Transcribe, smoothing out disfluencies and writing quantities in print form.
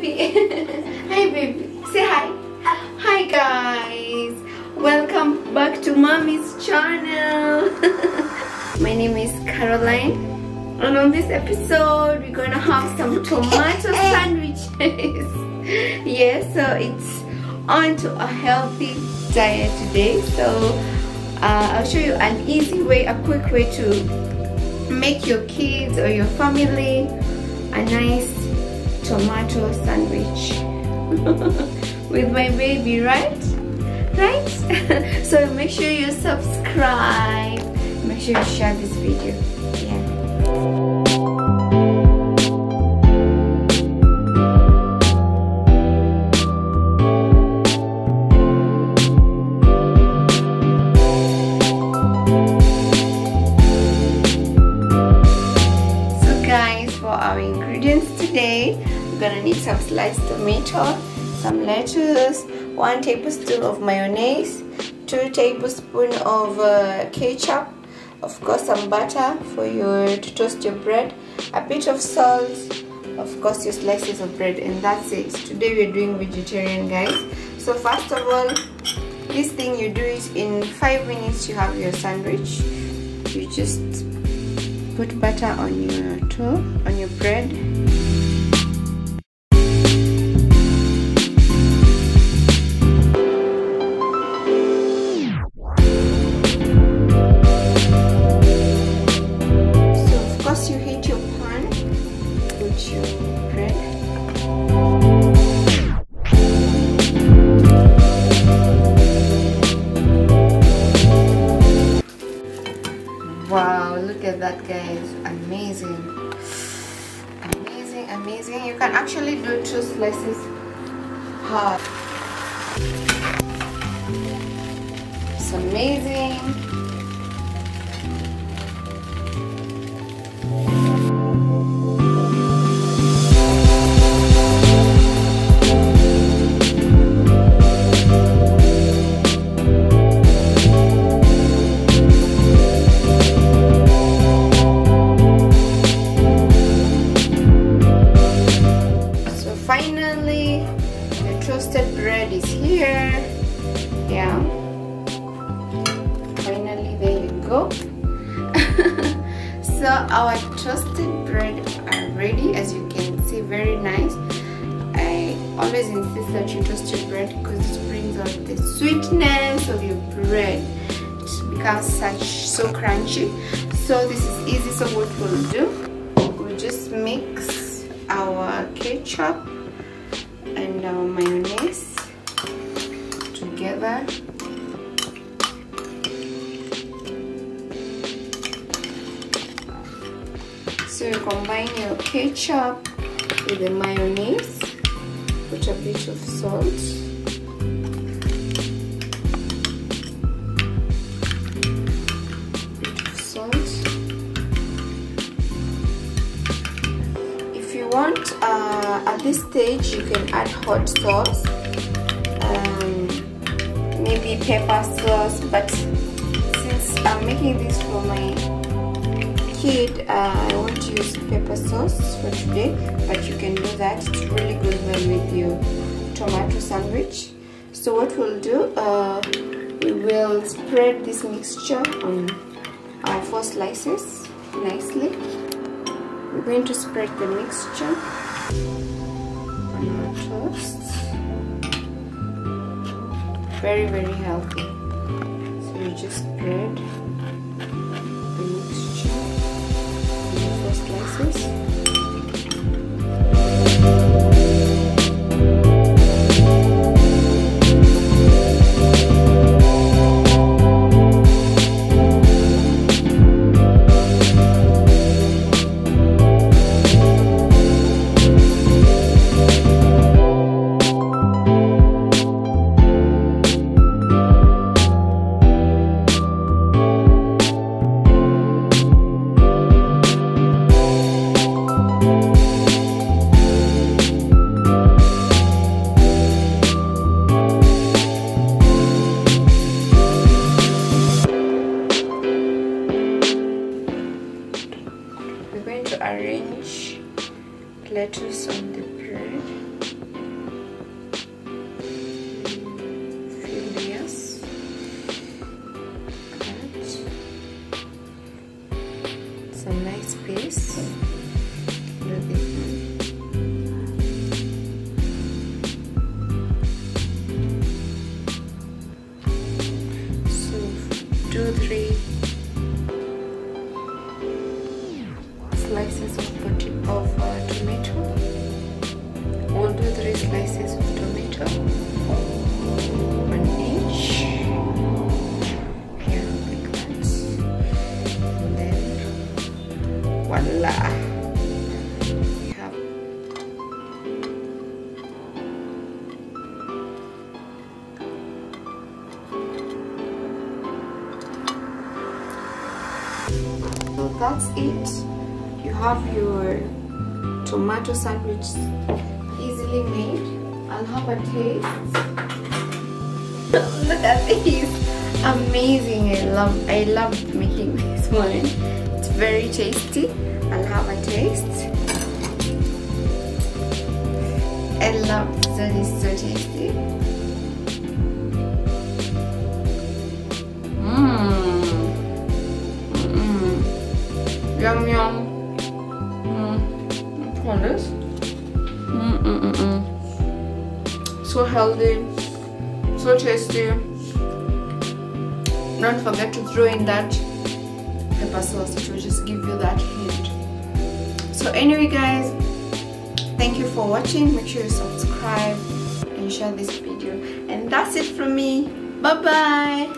baby. Hi baby. Say hi. Hi guys. Welcome back to Mommy's channel. My name is Caroline, and on this episode we're gonna have some tomato sandwiches. Yes, so it's on to a healthy diet today. So I'll show you an easy way, a quick way to make your kids or your family a nice tomato sandwich with my baby, right? So make sure you subscribe, make sure you share this video. Our ingredients today, we're gonna need some sliced tomato, some lettuce, 1 tablespoon of mayonnaise, 2 tablespoons of ketchup, of course some butter for to toast your bread, a bit of salt, of course your slices of bread, and that's it. Today we're doing vegetarian, guys. So first of all, this thing, you do it in 5 minutes. You have your sandwich. You just put butter on your bread. So of course you heat your pan, put your bread. Wow, look at that, guys. Amazing. You can actually do 2 slices hard. It's amazing. Finally, the toasted bread is here. Yeah, finally, there you go. So our toasted bread are ready. As you can see, very nice. I always insist that you toast your bread because it brings out the sweetness of your bread. It becomes so crunchy. So this is easy. So what we'll do, we'll just mix our ketchup and our mayonnaise together. So you combine your ketchup with the mayonnaise, put a bit of salt, If you want, at this stage you can add hot sauce, maybe pepper sauce, but since I'm making this for my kid, I want to use pepper sauce for today, but you can do that. It's really good well with your tomato sandwich. So what we'll do, we will spread this mixture on our 4 slices nicely. We're going to spread the mixture on our toast. Very healthy. So you just spread the mixture on the 4 slices. arrange lettuce on the bread. this one. So 2-3 slices of tomato. We'll do 3 slices of tomato, 1 each. Here, like that. And then voila, we have so that's it. You have your tomato sandwich easily made. I'll have a taste. Look at this, amazing. I love making this one. It's very tasty. I'll have a taste. I love this one, it's so tasty. Yum yum. On this. So healthy, so tasty. Don't forget to throw in that pepper sauce. It will just give you that hint. So anyway guys, thank you for watching. Make sure you subscribe and share this video, and that's it from me. Bye bye.